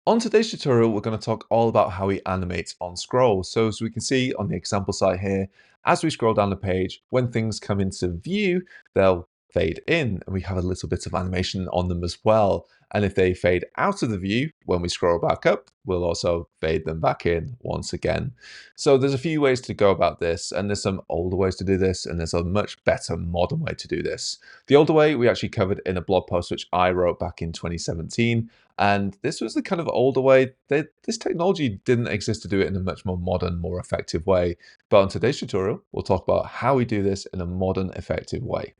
On today's tutorial, we're going to talk all about how we animate on scroll. So as we can see on the example site here, as we scroll down the page, when things come into view, they'll fade in and we have a little bit of animation on them as well. And if they fade out of the view, when we scroll back up, we'll also fade them back in once again. So there's a few ways to go about this, and there's some older ways to do this, and there's a much better modern way to do this. The older way we actually covered in a blog post which I wrote back in 2017. And this was the kind of older way. This technology didn't exist to do it in a much more modern, more effective way. But on today's tutorial, we'll talk about how we do this in a modern, effective way.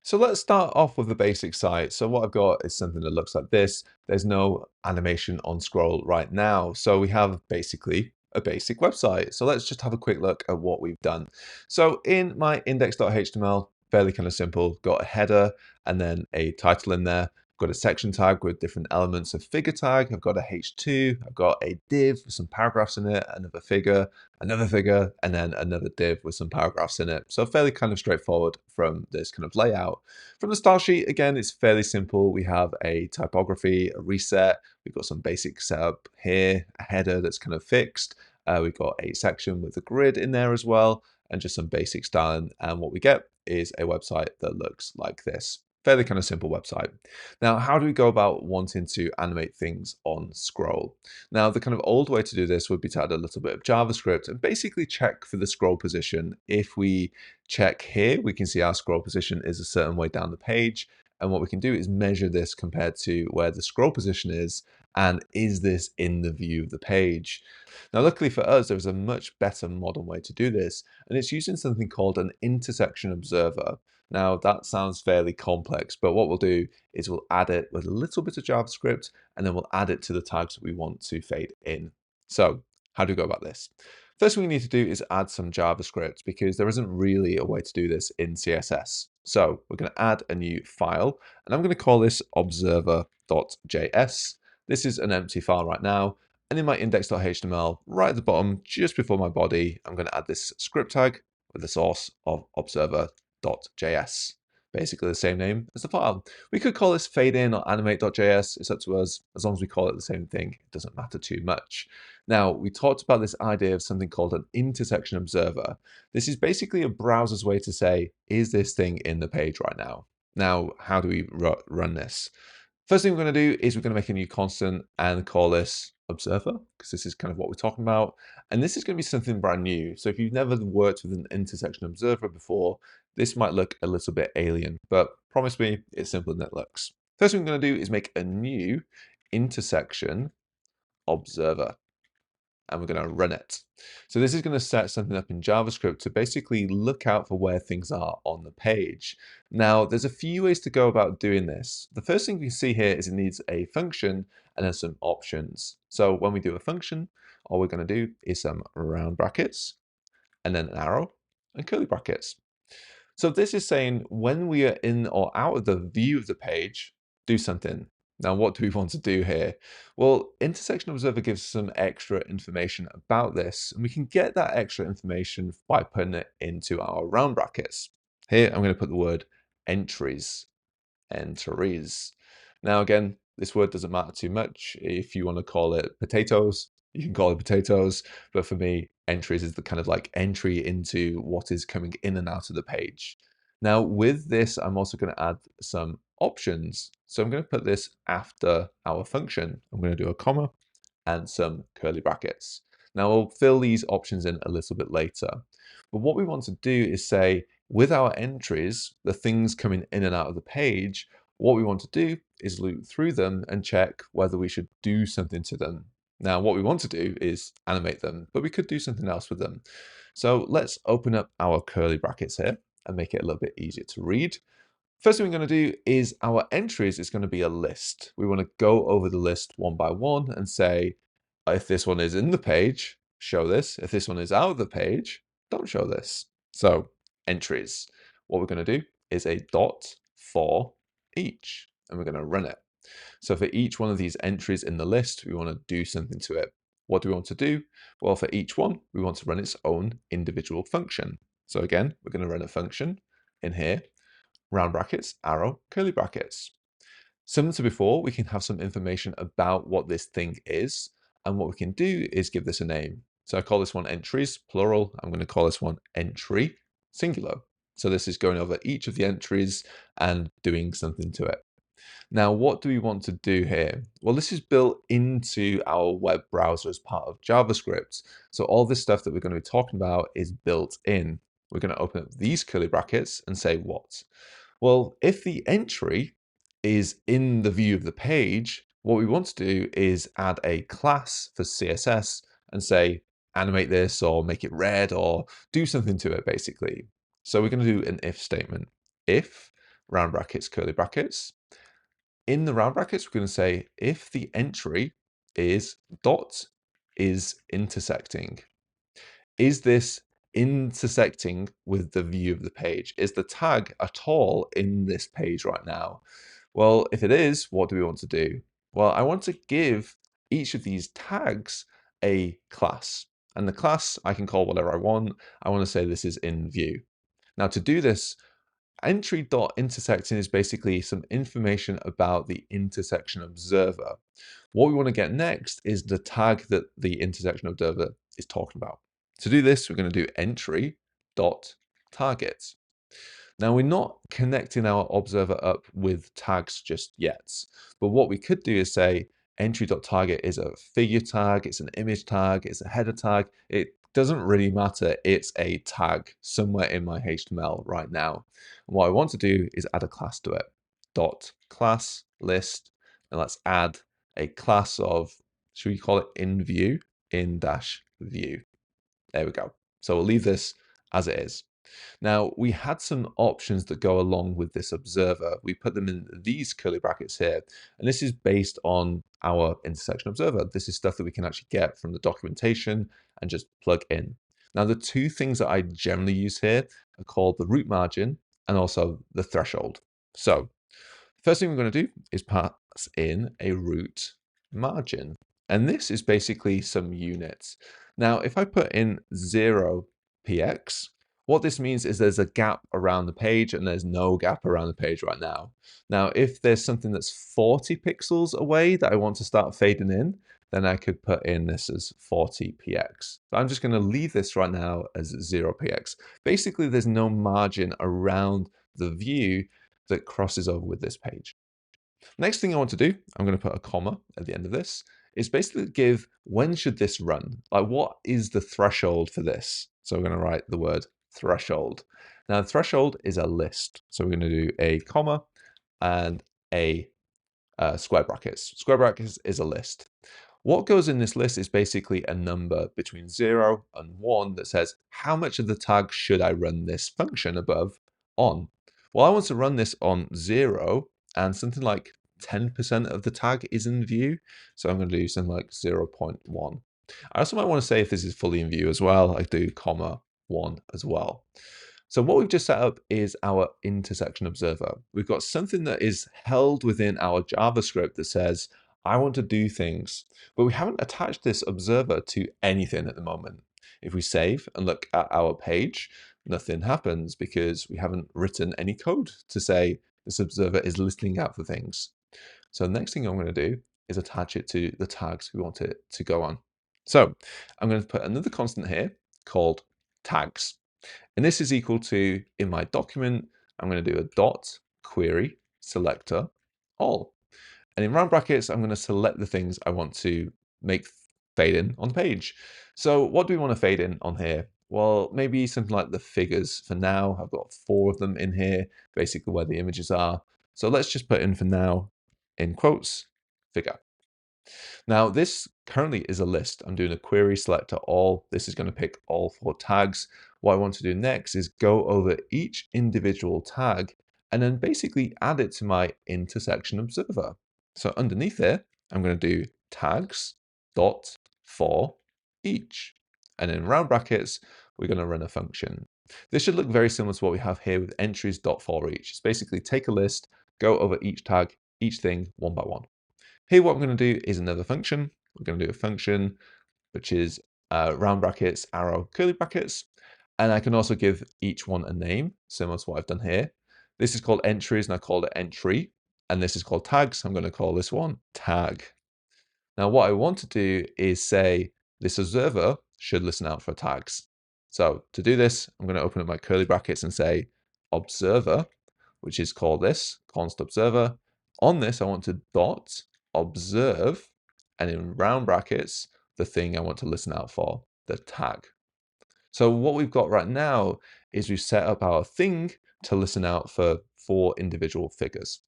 So let's start off with the basic site. So what I've got is something that looks like this. There's no animation on scroll right now. So we have basically a basic website. So let's just have a quick look at what we've done. So in my index.html, fairly kind of simple, got a header and then a title in there. Got a section tag with different elements of figure tag. I've got a H2, I've got a div with some paragraphs in it, another figure, and then another div with some paragraphs in it. So fairly kind of straightforward from this kind of layout. From the style sheet, again, it's fairly simple. We have a typography, a reset. We've got some basic setup here, a header that's kind of fixed. We've got a section with a grid in there as well, and just some basic styling. And what we get is a website that looks like this. Fairly kind of simple website. Now, how do we go about wanting to animate things on scroll? Now, the kind of old way to do this would be to add a little bit of JavaScript and basically check for the scroll position. If we check here, we can see our scroll position is a certain way down the page. And what we can do is measure this compared to where the scroll position is, and is this in the view of the page? Now, luckily for us, there's a much better modern way to do this, and it's using something called an intersection observer. Now, that sounds fairly complex, but what we'll do is we'll add it with a little bit of JavaScript, and then we'll add it to the tags that we want to fade in. So how do we go about this? First thing we need to do is add some JavaScript because there isn't really a way to do this in CSS. So we're going to add a new file, and I'm going to call this observer.js. This is an empty file right now. And in my index.html, right at the bottom, just before my body, I'm going to add this script tag with the source of observer.js. Basically the same name as the file. We could call this fade in or animate.js. It's up to us. As long as we call it the same thing, it doesn't matter too much. Now, we talked about this idea of something called an intersection observer. This is basically a browser's way to say, is this thing in the page right now? Now, how do we run this? First thing we're going to do is we're going to make a new constant and call this observer, because this is kind of what we're talking about. And this is going to be something brand new. So if you've never worked with an intersection observer before, this might look a little bit alien, but promise me it's simpler than it looks. First thing we're going to do is make a new intersection observer, and we're going to run it. So this is going to set something up in JavaScript to basically look out for where things are on the page. Now, there's a few ways to go about doing this. The first thing we see here is it needs a function and then some options. So when we do a function, all we're going to do is some round brackets and then an arrow and curly brackets. So this is saying when we are in or out of the view of the page, do something. Now, what do we want to do here? Well, Intersection Observer gives some extra information about this, and we can get that extra information by putting it into our round brackets. Here, I'm going to put the word entries. Entries. Now, again, this word doesn't matter too much. If you want to call it potatoes, you can call it potatoes. But for me, entries is the kind of like entry into what is coming in and out of the page. Now, with this, I'm also going to add some options. So I'm going to put this after our function. I'm going to do a comma and some curly brackets. Now, we'll fill these options in a little bit later. But what we want to do is say, with our entries, the things coming in and out of the page, what we want to do is loop through them and check whether we should do something to them. Now, what we want to do is animate them, but we could do something else with them. So let's open up our curly brackets here and make it a little bit easier to read. First thing we're going to do is our entries is going to be a list. We want to go over the list one by one and say, if this one is in the page, show this. If this one is out of the page, don't show this. So entries. What we're going to do is a dot for each, and we're going to run it. So for each one of these entries in the list, we want to do something to it. What do we want to do? Well, for each one, we want to run its own individual function. So again, we're going to run a function in here. round brackets, arrow, curly brackets. Similar to before, we can have some information about what this thing is. And what we can do is give this a name. So I call this one entries, plural. I'm going to call this one entry, singular. So this is going over each of the entries and doing something to it. Now, what do we want to do here? Well, this is built into our web browser as part of JavaScript. So all this stuff that we're going to be talking about is built in. We're going to open up these curly brackets and say what? Well, if the entry is in the view of the page, what we want to do is add a class for CSS and say, animate this or make it red or do something to it, basically. So we're going to do an if statement. If, round brackets, curly brackets. In the round brackets, we're going to say if the entry is dot is intersecting. Is this intersecting with the view of the page? Is the tag at all in this page right now? Well, if it is, what do we want to do? Well, I want to give each of these tags a class. And the class I can call whatever I want. I want to say this is in view. Now to do this, entry.intersecting is basically some information about the intersection observer. What we want to get next is the tag that the intersection observer is talking about. To do this, we're going to do entry.target. Now we're not connecting our observer up with tags just yet, but what we could do is say entry.target is a figure tag, it's an image tag, it's a header tag. It doesn't really matter. It's a tag somewhere in my HTML right now. And what I want to do is add a class to it. Dot class list, and let's add a class of, should we call it in view, in dash view. There we go. So we'll leave this as it is. Now, we had some options that go along with this observer. We put them in these curly brackets here, and this is based on our intersection observer. This is stuff that we can actually get from the documentation and just plug in. Now, the two things that I generally use here are called the root margin and also the threshold. So, first thing we're going to do is pass in a root margin. And this is basically some units. Now, if I put in 0px, what this means is there's a gap around the page and there's no gap around the page right now. Now, if there's something that's 40 pixels away that I want to start fading in, then I could put in this as 40px. But I'm just going to leave this right now as 0px. Basically, there's no margin around the view that crosses over with this page. Next thing I want to do, I'm going to put a comma at the end of this, is basically give when should this run? Like what is the threshold for this? So we're going to write the word threshold. Now the threshold is a list. So we're going to do a comma and a square brackets. Square brackets is a list. What goes in this list is basically a number between 0 and 1 that says how much of the tag should I run this function above on? Well, I want to run this on 0 and something like 10% of the tag is in view. So I'm going to do something like 0.1. I also might want to say if this is fully in view as well, I do comma 1 as well. So what we've just set up is our intersection observer. We've got something that is held within our JavaScript that says, I want to do things, but we haven't attached this observer to anything at the moment. If we save and look at our page, nothing happens because we haven't written any code to say this observer is listening out for things. So the next thing I'm going to do is attach it to the tags we want it to go on. So I'm going to put another constant here called tags. And this is equal to, in my document, I'm going to do a dot query selector all. And in round brackets, I'm going to select the things I want to make fade in on the page. So what do we want to fade in on here? Well, maybe something like the figures for now. I've got 4 of them in here, basically where the images are. So let's just put in for now, in quotes, figure. Now this currently is a list. I'm doing a query selector all. This is going to pick all 4 tags. What I want to do next is go over each individual tag and then basically add it to my intersection observer. So underneath there, I'm going to do tags dot for each. And in round brackets, we're going to run a function. This should look very similar to what we have here with entries dot for each. It's basically take a list, go over each tag, each thing one by one. Here, what I'm going to do is another function. We're going to do a function which is round brackets, arrow, curly brackets. And I can also give each one a name, similar to what I've done here. This is called entries, and I called it entry. And this is called tags. I'm going to call this one tag. Now, what I want to do is say this observer should listen out for tags. So to do this, I'm going to open up my curly brackets and say observer, which is called this, const observer. On this, I want to dot observe, and in round brackets, the thing I want to listen out for, the tag. So what we've got right now is we've set up our thing to listen out for 4 individual figures.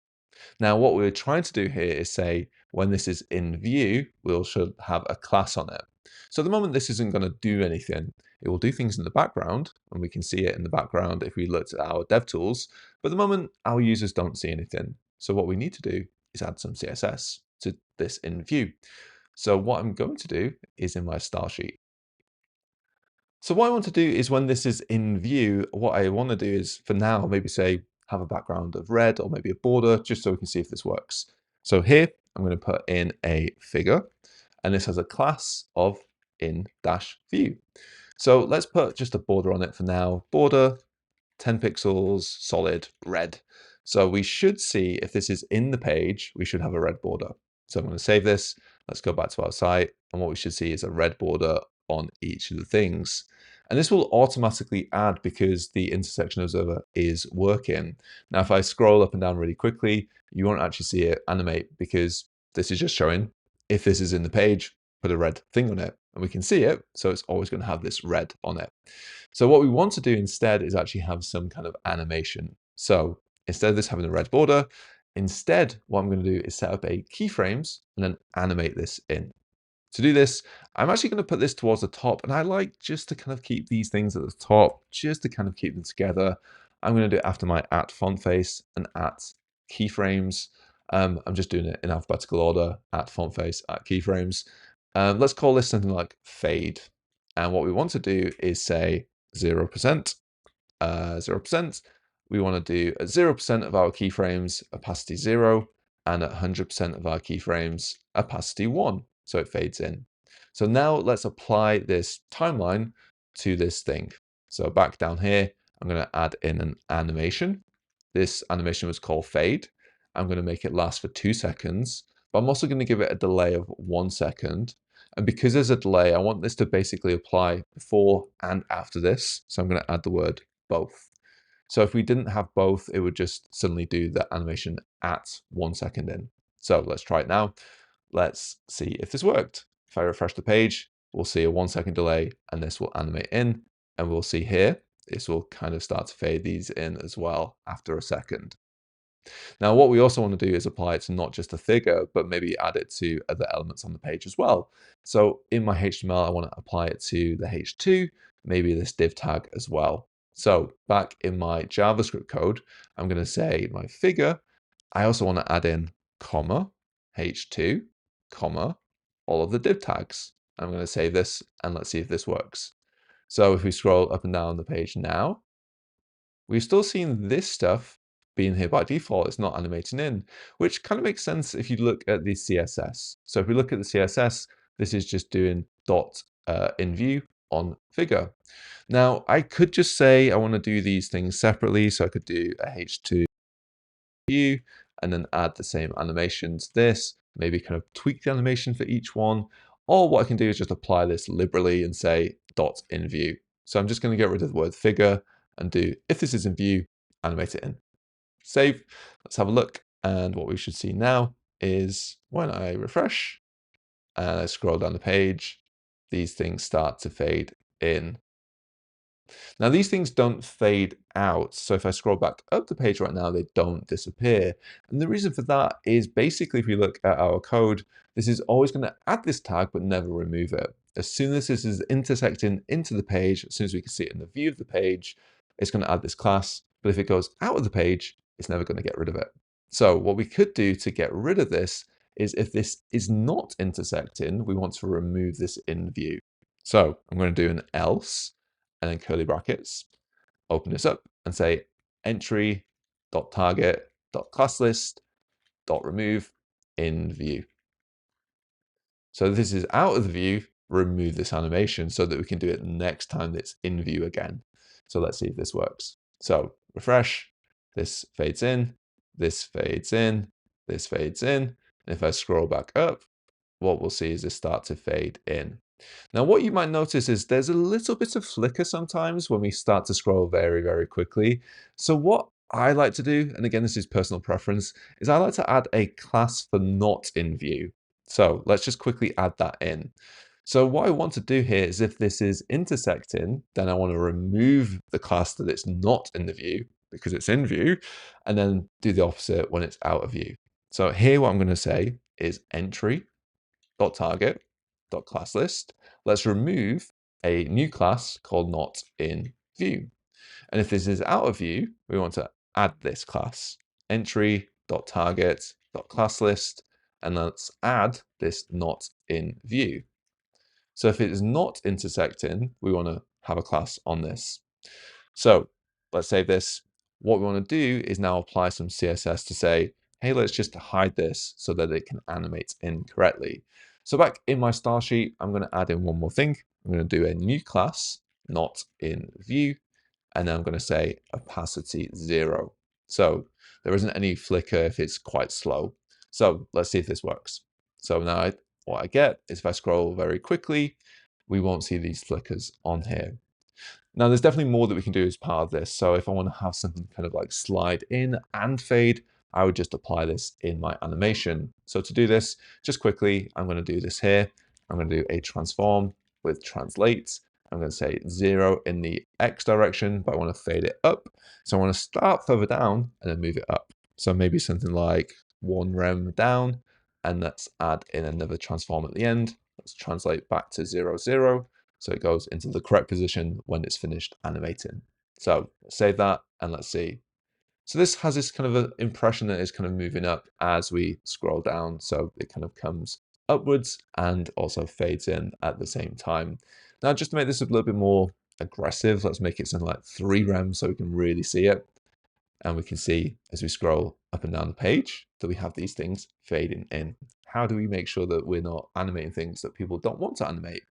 Now, what we're trying to do here is say, when this is in view, we should have a class on it. So at the moment, this isn't going to do anything. It will do things in the background, and we can see it in the background if we looked at our dev tools. But at the moment, our users don't see anything. So what we need to do is add some CSS to this in view. So what I'm going to do is in my style sheet. So what I want to do is when this is in view, what I want to do is for now, maybe say, have a background of red or maybe a border, just so we can see if this works. So here, I'm going to put in a figure, and this has a class of in-view. So let's put just a border on it for now. Border, 10 pixels, solid, red. So we should see if this is in the page, we should have a red border. So I'm going to save this. Let's go back to our site. And what we should see is a red border on each of the things. And this will automatically add because the intersection observer is working. Now, if I scroll up and down really quickly, you won't actually see it animate because this is just showing if this is in the page, put a red thing on it and we can see it. So it's always going to have this red on it. So what we want to do instead is actually have some kind of animation. So instead of this having a red border, instead, what I'm going to do is set up a keyframes and then animate this in. To do this, I'm actually going to put this towards the top, and I like just to kind of keep these things at the top, just to kind of keep them together. I'm going to do it after my at font face and at keyframes. I'm just doing it in alphabetical order, at font face, at keyframes. Let's call this something like fade. And what we want to do is say 0%, 0%. We want to do at 0% of our keyframes, opacity 0, and at 100% of our keyframes, opacity 1. So it fades in. So now let's apply this timeline to this thing. So back down here, I'm going to add in an animation. This animation was called fade. I'm going to make it last for 2 seconds, but I'm also going to give it a delay of 1 second. And because there's a delay, I want this to basically apply before and after this. So I'm going to add the word both. So if we didn't have both, it would just suddenly do the animation at 1 second in. So let's try it now. Let's see if this worked. If I refresh the page, we'll see a 1 second delay and this will animate in. And we'll see here, this will kind of start to fade these in as well after a second. Now, what we also want to do is apply it to not just a figure, but maybe add it to other elements on the page as well. So in my HTML, I want to apply it to the H2, maybe this div tag as well. So back in my JavaScript code, I'm going to say my figure. I also want to add in comma, H2, comma, all of the div tags. I'm going to save this and let's see if this works. So if we scroll up and down the page now, we've still seen this stuff being here by default. It's not animating in, which kind of makes sense if you look at the CSS. So if we look at the CSS, this is just doing dot in view on figure. Now, I could just say I want to do these things separately. So I could do a H2 view and then add the same animation to this, maybe kind of tweak the animation for each one. Or what I can do is just apply this liberally and say dot in view. So I'm just going to get rid of the word figure and do, if this is in view, animate it in. Save. Let's have a look. And what we should see now is when I refresh and I scroll down the page, these things start to fade in. Now, these things don't fade out. So if I scroll back up the page right now, they don't disappear. And the reason for that is basically, if we look at our code, this is always going to add this tag, but never remove it. As soon as this is intersecting into the page, as soon as we can see it in the view of the page, it's going to add this class. But if it goes out of the page, it's never going to get rid of it. So what we could do to get rid of this is if this is not intersecting, we want to remove this in view. So I'm going to do an else and then curly brackets, open this up and say entry.target.classlist.remove in view. So this is out of the view, remove this animation so that we can do it next time it's in view again. So let's see if this works. So refresh, this fades in, this fades in, this fades in. And if I scroll back up, what we'll see is this start to fade in. Now, what you might notice is there's a little bit of flicker sometimes when we start to scroll very, very quickly. So what I like to do, and again, this is personal preference, is I like to add a class for not in view. So let's just quickly add that in. So what I want to do here is if this is intersecting, then I want to remove the class that it's not in the view because it's in view, and then do the opposite when it's out of view. So here what I'm going to say is entry.target.classList. Let's remove a new class called not in view. And if this is out of view, we want to add this class, entry.target.classList, and let's add this not in view. So if it is not intersecting, we want to have a class on this. So let's save this. What we want to do is now apply some CSS to say, hey, let's just hide this so that it can animate in correctly. So back in my style sheet, I'm going to add in one more thing. I'm going to do a new class, not in view, and then I'm going to say opacity 0. So there isn't any flicker if it's quite slow. So let's see if this works. So now what I get is if I scroll very quickly, we won't see these flickers on here. Now there's definitely more that we can do as part of this. So if I want to have something kind of like slide in and fade, I would just apply this in my animation. So to do this, just quickly, I'm going to do this here. I'm going to do a transform with translate. I'm going to say 0 in the X direction, but I want to fade it up. So I want to start further down and then move it up. So maybe something like 1 rem down, and let's add in another transform at the end. Let's translate back to 0, 0. So it goes into the correct position when it's finished animating. So save that and let's see. So this has this kind of an impression that it's kind of moving up as we scroll down. So it kind of comes upwards and also fades in at the same time. Now, just to make this a little bit more aggressive, let's make it something like 3 rem so we can really see it. And we can see as we scroll up and down the page that we have these things fading in. How do we make sure that we're not animating things that people don't want to animate?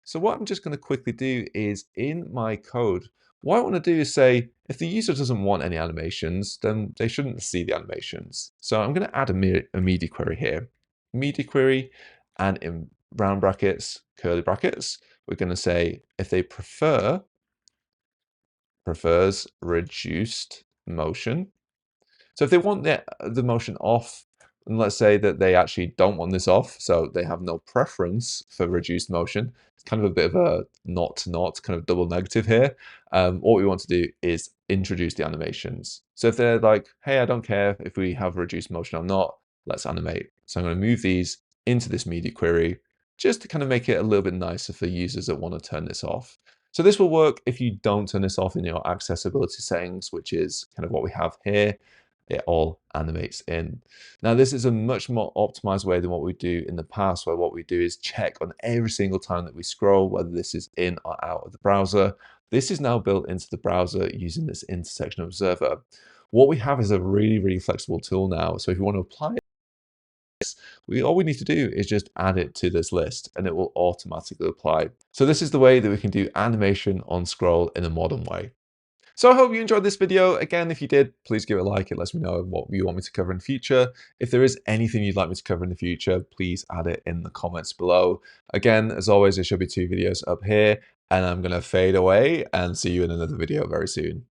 So what I'm just going to quickly do is in my code, what I want to do is say, if the user doesn't want any animations, then they shouldn't see the animations. So I'm going to add a media query here. Media query, and in round brackets, curly brackets, we're going to say if they prefers reduced motion. So if they want the motion off, and let's say that they actually don't want this off, so they have no preference for reduced motion, it's kind of a bit of a not kind of double negative here. What we want to do is introduce the animations. So if they're like, hey, I don't care if we have reduced motion or not, let's animate. So I'm going to move these into this media query just to kind of make it a little bit nicer for users that want to turn this off. So this will work if you don't turn this off in your accessibility settings, which is kind of what we have here. It all animates in. Now, this is a much more optimized way than what we do in the past, where what we do is check on every single time that we scroll, whether this is in or out of the browser. This is now built into the browser using this intersection observer. What we have is a really, really flexible tool now. So if you want to apply it, all we need to do is just add it to this list and it will automatically apply. So this is the way that we can do animation on scroll in a modern way. So I hope you enjoyed this video. Again, if you did, please give it a like. It lets me know what you want me to cover in the future. If there is anything you'd like me to cover in the future, please add it in the comments below. Again, as always, there should be 2 videos up here, and I'm going to fade away and see you in another video very soon.